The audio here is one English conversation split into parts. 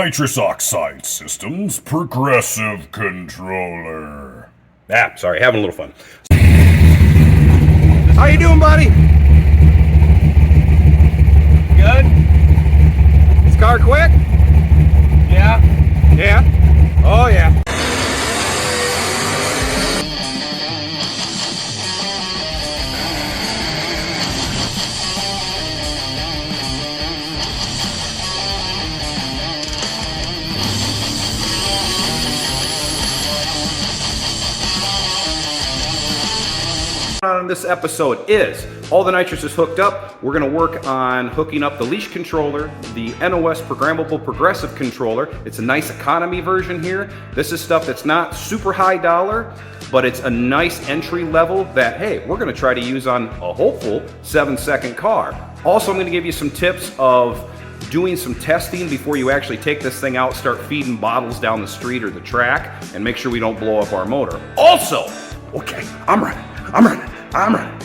Nitrous Oxide Systems Progressive Controller. Sorry, having a little fun. How you doing, buddy? Good? This car quick? Yeah. Yeah? Oh, yeah. On this episode is all the nitrous is hooked up. We're going to work on hooking up the leash controller, the NOS programmable progressive controller. It's a nice economy version here. This is stuff that's not super high dollar, but it's a nice entry level that, hey, we're going to try to use on a hopeful 7-second car. Also, I'm going to give you some tips of doing some testing before you actually take this thing out, start feeding bottles down the street or the track, and make sure we don't blow up our motor. Also, okay, I'm running.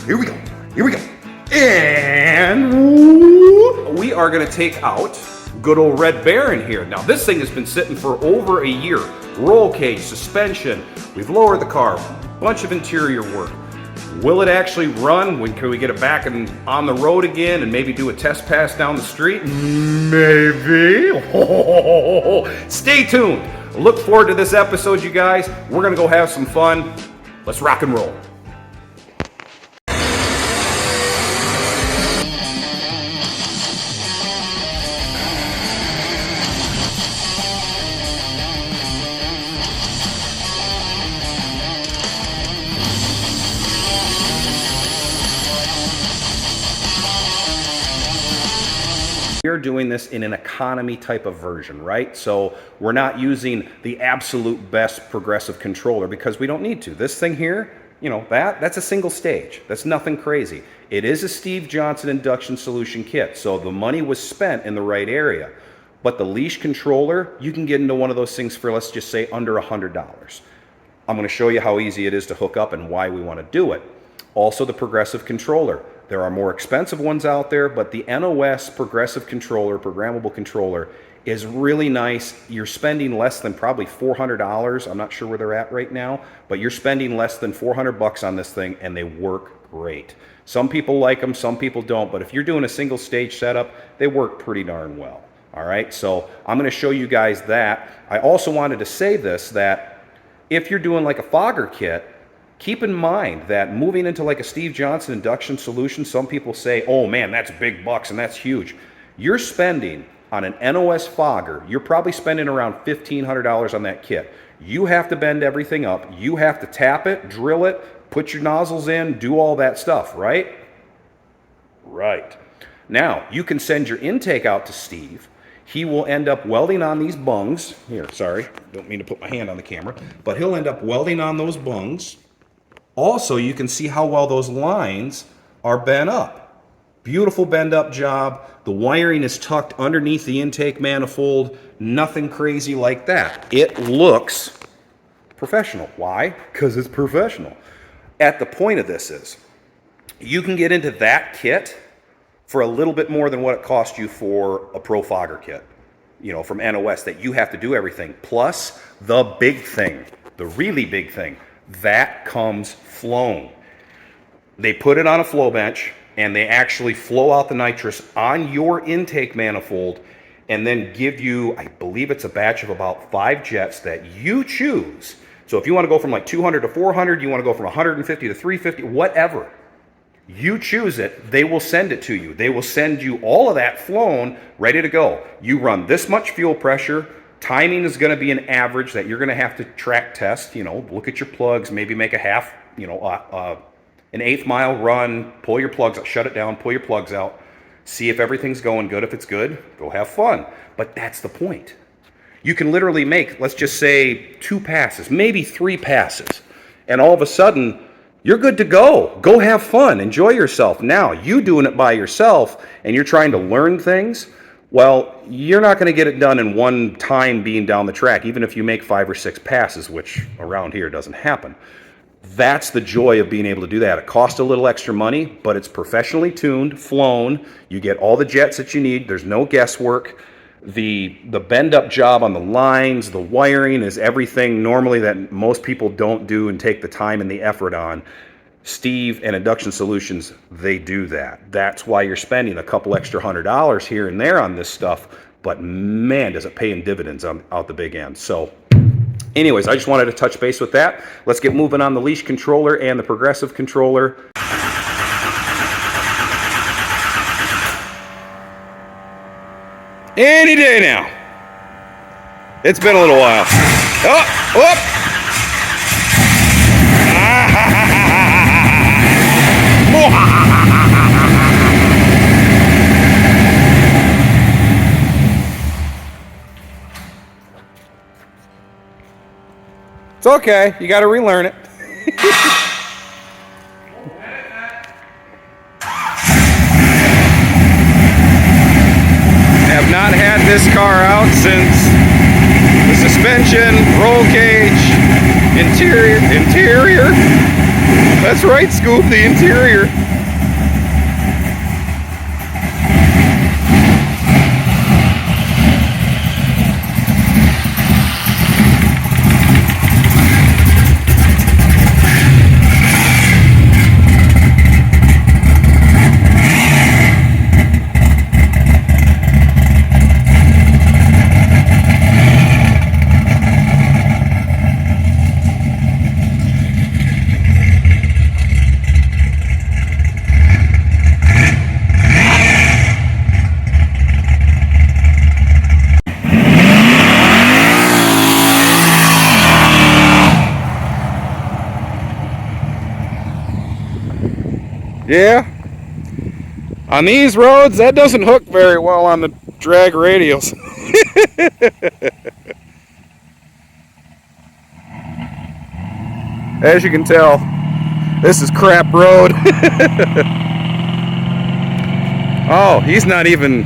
Here we go. And we are going to take out good old Red Baron here. Now, this thing has been sitting for over a year. Roll cage, suspension. We've lowered the car. Bunch of interior work. Will it actually run? When can we get it back and on the road again and maybe do a test pass down the street? Maybe. Stay tuned. Look forward to this episode, you guys. We're going to go have some fun. Let's rock and roll. We're doing this in an economy type of version, right? So we're not using the absolute best progressive controller because we don't need to. This thing here, you know, that's a single stage. That's nothing crazy. It is a Steve Johnson induction solution kit, so the money was spent in the right area. But the leash controller, you can get into one of those things for, let's just say, under $100. I'm going to show you how easy it is to hook up and why we want to do it. Also, the progressive controller. There are more expensive ones out there, but the NOS progressive controller, programmable controller, is really nice. You're spending less than probably $400. I'm not sure where they're at right now, but you're spending less than $400 on this thing, and they work great. Some people like them, some people don't, but if you're doing a single stage setup, they work pretty darn well. All right, so I'm going to show you guys that. I also wanted to say this, that if you're doing like a fogger kit, keep in mind that moving into like a Steve Johnson induction solution, some people say, oh man, that's big bucks and that's huge. You're spending on an NOS fogger, you're probably spending around $1,500 on that kit. You have to bend everything up. You have to tap it, drill it, put your nozzles in, do all that stuff, right? Right. Now, you can send your intake out to Steve. He will end up welding on these bungs. Here, sorry, don't mean to put my hand on the camera, but he'll end up welding on those bungs. Also, you can see how well those lines are bent up. Beautiful bend up job. The wiring is tucked underneath the intake manifold. Nothing crazy like that. It looks professional. Why? Because it's professional. At the point of this is, you can get into that kit for a little bit more than what it cost you for a Pro Fogger kit, you know, from NOS, that you have to do everything. Plus, the big thing, the really big thing, that comes flown. They put it on a flow bench and they actually flow out the nitrous on your intake manifold and then give you, I believe it's a batch of about 5 jets that you choose. So if you want to go from like 200 to 400, you want to go from 150 to 350, whatever, you choose it, they will send it to you. They will send you all of that flown, ready to go. You run this much fuel pressure. Timing is going to be an average that you're going to have to track test, you know, look at your plugs, maybe make a half, you know, an 1/8 mile run, pull your plugs out, shut it down, pull your plugs out, see if everything's going good. If it's good, go have fun. But that's the point. You can literally make, let's just say, 2 passes, maybe 3 passes, and all of a sudden, you're good to go. Go have fun, enjoy yourself. Now, you doing it by yourself and you're trying to learn things, well, you're not going to get it done in one time being down the track, even if you make 5 or 6 passes, which around here doesn't happen. That's the joy of being able to do that. It costs a little extra money, but it's professionally tuned, flown. You get all the jets that you need. There's no guesswork. The bend up job on the lines, the wiring is everything normally that most people don't do and take the time and the effort on. Steve and Induction Solutions, they do that. That's why you're spending a couple extra $100 here and there on this stuff, but man, does it pay in dividends out the big end. So anyways, I just wanted to touch base with that. Let's get moving on the leash controller and the progressive controller. Any day now. It's been a little while. Oh, oh. It's okay. You got to relearn it. Have not had this car out since the suspension, roll cage, interior. That's right, Scoop, the interior. Yeah, on these roads, that doesn't hook very well on the drag radials. As you can tell, this is crap road. Oh, he's not even,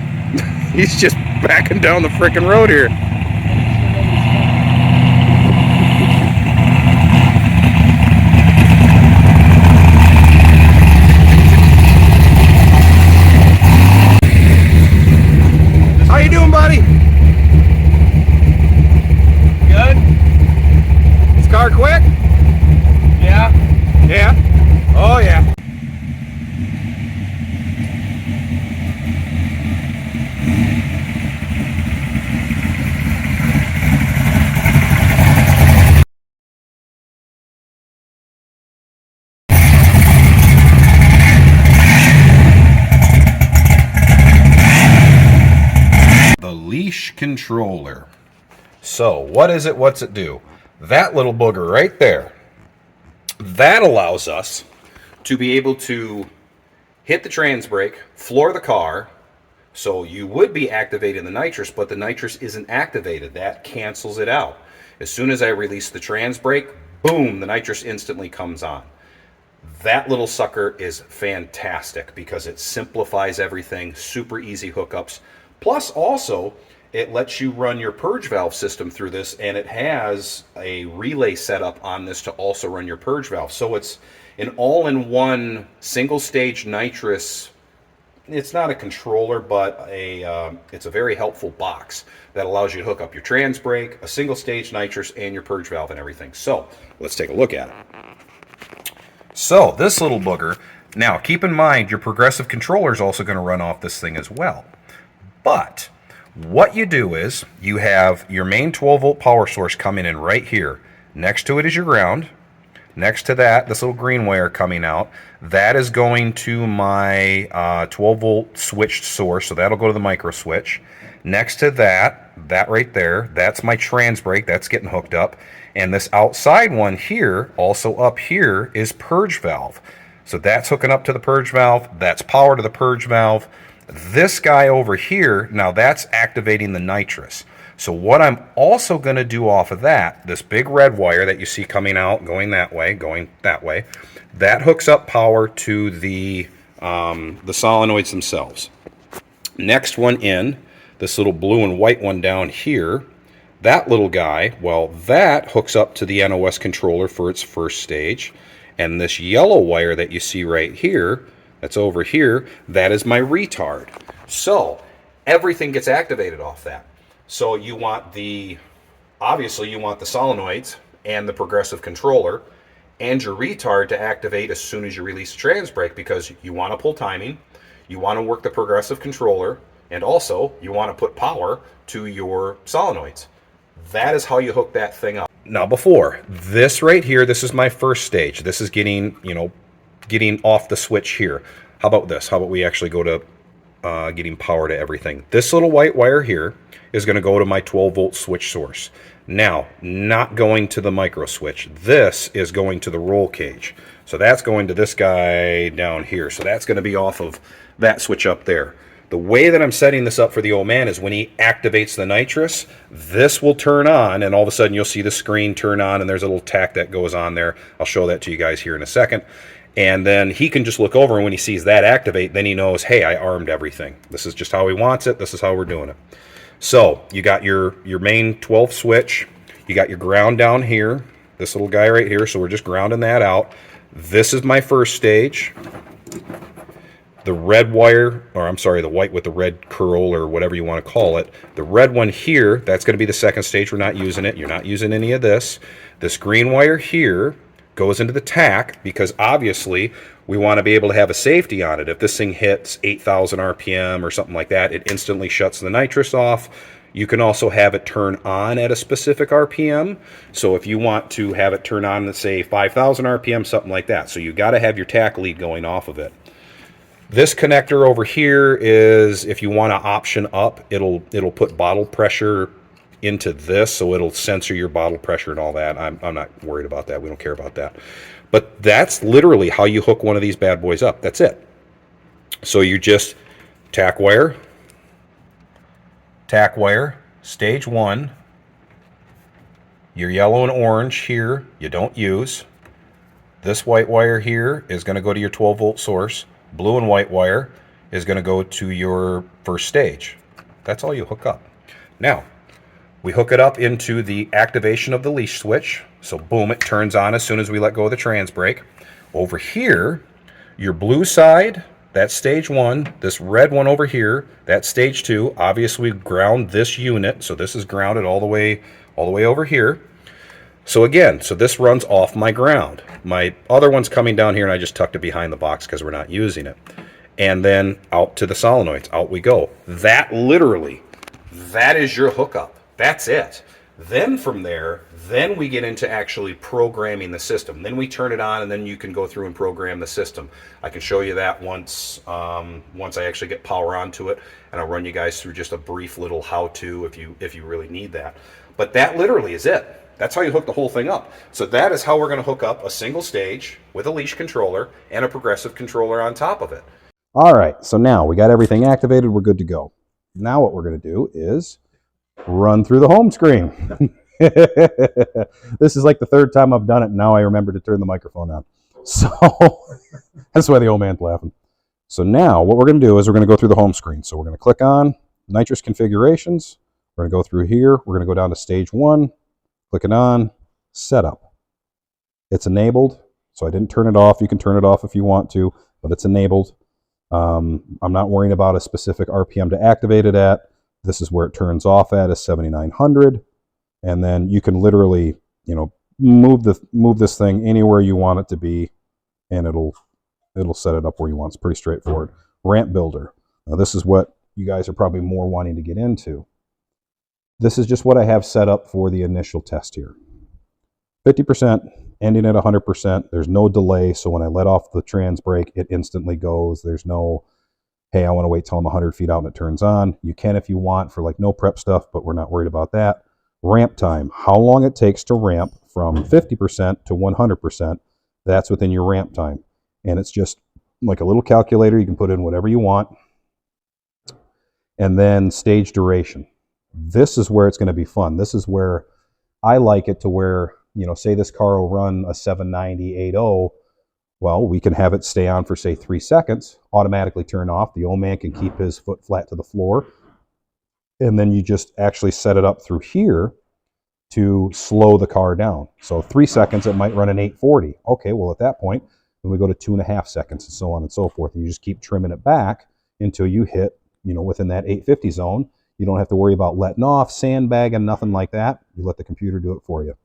he's just backing down the frickin' road here. How you doing, buddy? Good. Is car quick? Yeah. Yeah? Oh, yeah. The leash controller. So what is it? What's it do? That little booger right there, that allows us to be able to hit the trans brake, floor the car. So you would be activating the nitrous, but the nitrous isn't activated. That cancels it out. As soon as I release the trans brake, boom, the nitrous instantly comes on. That little sucker is fantastic because it simplifies everything, super easy hookups. Plus also, it lets you run your purge valve system through this, and it has a relay setup on this to also run your purge valve. So it's an all-in-one single-stage nitrous. It's not a controller, but it's a very helpful box that allows you to hook up your trans brake, a single-stage nitrous, and your purge valve and everything. So let's take a look at it. So this little booger, now keep in mind your progressive controller is also going to run off this thing as well. But what you do is you have your main 12-volt power source coming in right here. Next to it is your ground. Next to that, this little green wire coming out, that is going to my 12-volt switched source, so that'll go to the micro switch. Next to that, that right there, that's my trans brake, that's getting hooked up. And this outside one here, also up here, is purge valve. So that's hooking up to the purge valve, that's power to the purge valve. This guy over here, now that's activating the nitrous. So what I'm also going to do off of that, this big red wire that you see coming out, going that way, that hooks up power to the solenoids themselves. Next one in, this little blue and white one down here, that little guy, well, that hooks up to the NOS controller for its first stage. And this yellow wire that you see right here, that's over here, that is my retard. So everything gets activated off that. So you want obviously you want the solenoids and the progressive controller and your retard to activate as soon as you release the trans brake, because you want to pull timing, you want to work the progressive controller, and also you want to put power to your solenoids. That is how you hook that thing up. Now before, this right here, this is my first stage. This is getting, getting off the switch here. How about this? How about we actually go to getting power to everything? This little white wire here is going to go to my 12-volt switch source. Now, not going to the micro switch. This is going to the roll cage. So that's going to this guy down here. So that's going to be off of that switch up there. The way that I'm setting this up for the old man is when he activates the nitrous, this will turn on, and all of a sudden you'll see the screen turn on, and there's a little tack that goes on there. I'll show that to you guys here in a second. And then he can just look over, and when he sees that activate, then he knows, hey, I armed everything. This is just how he wants it. This is how we're doing it. So you got your main 12 switch. You got your ground down here, this little guy right here. So we're just grounding that out. This is my first stage. The red wire, or I'm sorry, the white with the red curl or whatever you want to call it. The red one here, that's going to be the second stage. We're not using it. You're not using any of this. This green wire here goes into the tack, because obviously we want to be able to have a safety on it. If this thing hits 8,000 RPM or something like that, it instantly shuts the nitrous off. You can also have it turn on at a specific RPM. So if you want to have it turn on at, say, 5,000 RPM, something like that. So you got to have your tack lead going off of it. This connector over here is, if you want to option up, it'll put bottle pressure into this, so it'll sensor your bottle pressure and all that. I'm not worried about that. We don't care about that. But that's literally how you hook one of these bad boys up. That's it. So you just tack wire, stage one. Your yellow and orange here, you don't use. This white wire here is going to go to your 12-volt source. Blue and white wire is going to go to your first stage. That's all you hook up. Now, we hook it up into the activation of the leash switch. So boom, it turns on as soon as we let go of the trans brake. Over here, your blue side, that's stage one. This red one over here, that's stage two. Obviously, we ground this unit, so this is grounded all the way over here. So again, this runs off my ground. My other one's coming down here, and I just tucked it behind the box because we're not using it. And then out to the solenoids. Out we go. That is your hookup. That's it. Then from there, then we get into actually programming the system. Then we turn it on, and then you can go through and program the system. I can show you that once I actually get power onto it, and I'll run you guys through just a brief little how-to if you really need that. But that literally is it. That's how you hook the whole thing up. So that is how we're going to hook up a single stage with a leash controller and a progressive controller on top of it. All right, so now we got everything activated. We're good to go. Now what we're going to do is run through the home screen. This is like the third time I've done it. Now I remember to turn the microphone on. So that's why the old man's laughing. So now what we're going to do is we're going to go through the home screen. So we're going to click on nitrous configurations. We're going to go through here. We're going to go down to stage one. Click it on, setup. It's enabled, so I didn't turn it off. You can turn it off if you want to, but it's enabled. I'm not worrying about a specific RPM to activate it at. This is where it turns off at, is 7,900. And then you can literally, move this thing anywhere you want it to be, and it'll set it up where you want. It's pretty straightforward. Ramp builder. Now this is what you guys are probably more wanting to get into. This is just what I have set up for the initial test here. 50%, ending at 100%. There's no delay, so when I let off the trans brake, it instantly goes. There's no, hey, I want to wait till I'm 100 feet out and it turns on. You can if you want for like no prep stuff, but we're not worried about that. Ramp time, how long it takes to ramp from 50% to 100%. That's within your ramp time. And it's just like a little calculator. You can put in whatever you want. And then stage duration. This is where it's going to be fun. This is where I like it to where, say this car will run a 790 8.0. Well, we can have it stay on for, say, 3 seconds, automatically turn off. The old man can keep his foot flat to the floor. And then you just actually set it up through here to slow the car down. So 3 seconds, it might run an 840. Okay, well, at that point, then we go to 2.5 seconds and so on and so forth. And you just keep trimming it back until you hit within that 850 zone. You don't have to worry about letting off, sandbagging, nothing like that. You let the computer do it for you.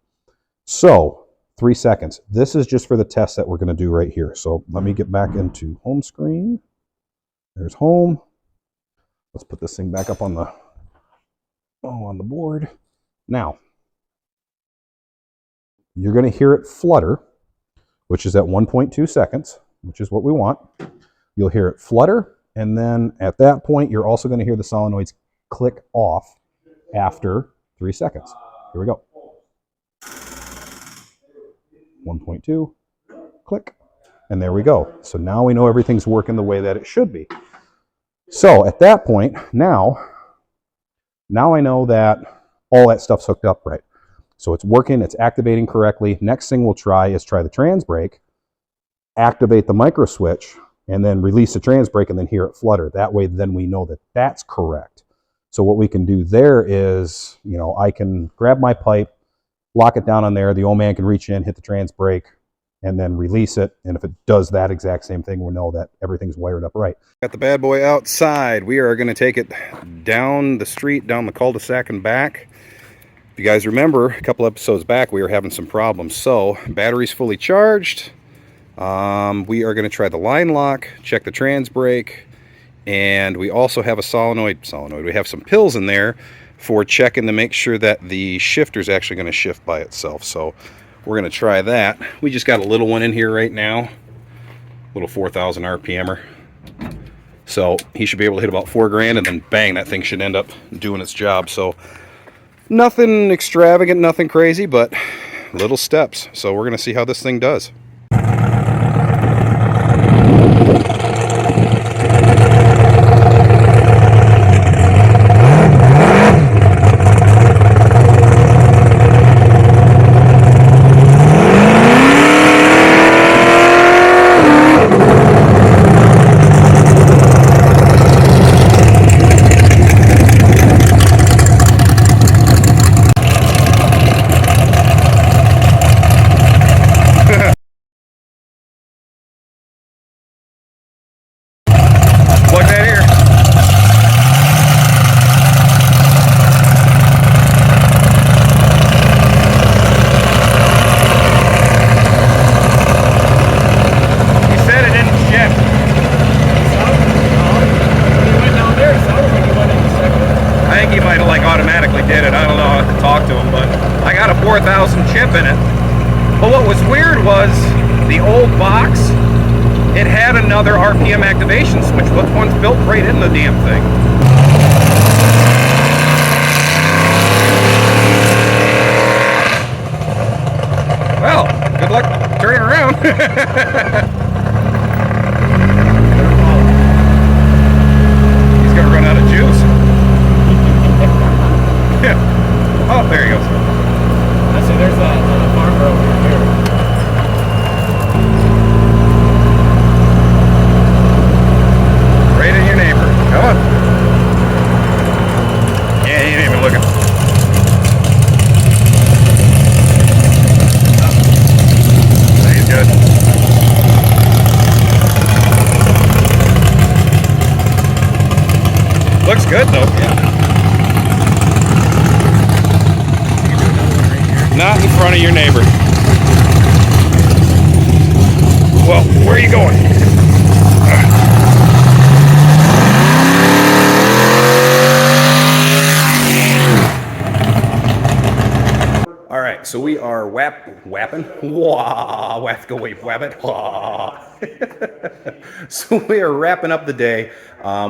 So 3 seconds. This is just for the test that we're going to do right here. So let me get back into home screen. There's home. Let's put this thing back up on the board. Now, you're going to hear it flutter, which is at 1.2 seconds, which is what we want. You'll hear it flutter, and then at that point, you're also going to hear the solenoids click off after 3 seconds. Here we go. 1.2, click, and there we go. So now we know everything's working the way that it should be. So at that point, now I know that all that stuff's hooked up right. So it's working, it's activating correctly. Next thing we'll try is try the trans brake, activate the micro switch, and then release the trans brake and then hear it flutter. That way then we know that that's correct. So what we can do there is, I can grab my pipe, lock it down on there. The old man can reach in, hit the trans brake, and then release it. And if it does that exact same thing, we'll know that everything's wired up right. Got the bad boy outside. We are going to take it down the street, down the cul-de-sac and back. If you guys remember, a couple episodes back, we were having some problems. So battery's fully charged. We are going to try the line lock, check the trans brake, and we also have a solenoid. We have some pills in there for checking to make sure that the shifter is actually going to shift by itself. So we're going to try that. We just got a little one in here right now, little 4,000 RPMer. So he should be able to hit about 4 grand, and then bang, that thing should end up doing its job. So nothing extravagant, nothing crazy, but little steps. So we're going to see how this thing does. Plug that here. He said it didn't shift. I think he might have automatically did it. I don't know. I have to talk to him, but I got a 4,000 chip in it. But what was weird was the old box, it had another RPM activation switch, but one's built right in the damn thing. Well, good luck turning around. He's gonna run out of juice. Yeah. Oh, there he goes. I see there's a farmer over here. Right in your neighbor. Come on. Yeah, he ain't even looking. He's good. Looks good though. Yeah. Not in front of your neighbor. Well, where are you going? All right, so we are whapping. Wah, whack, go wait, whap it. Wah. So we are wrapping up the day.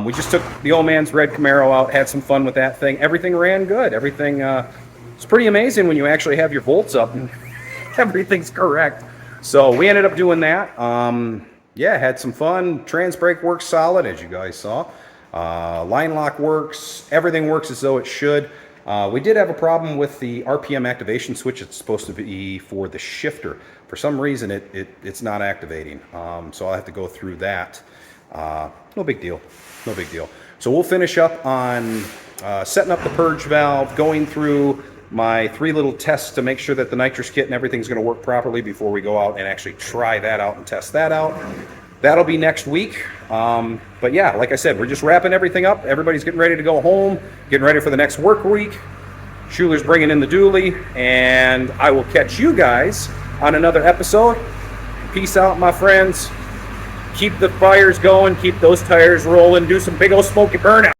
We just took the old man's red Camaro out, had some fun with that thing. Everything ran good. Everything, it's pretty amazing when you actually have your volts up and everything's correct. So we ended up doing that. Yeah, had some fun. Trans brake works solid, as you guys saw. Line lock works. Everything works as though it should. We did have a problem with the RPM activation switch. It's supposed to be for the shifter. For some reason, it's not activating. So I'll have to go through that. No big deal. No big deal. So we'll finish up on setting up the purge valve, going through my 3 little tests to make sure that the nitrous kit and everything's going to work properly before we go out and actually try that out and test that out. that'll be next week. But yeah, like I said, we're just wrapping everything up. Everybody's getting ready to go home, getting ready for the next work week. Schuler's bringing in the dually, and I will catch you guys on another episode. Peace out, my friends. Keep the fires going, keep those tires rolling, do some big old smoky burnout.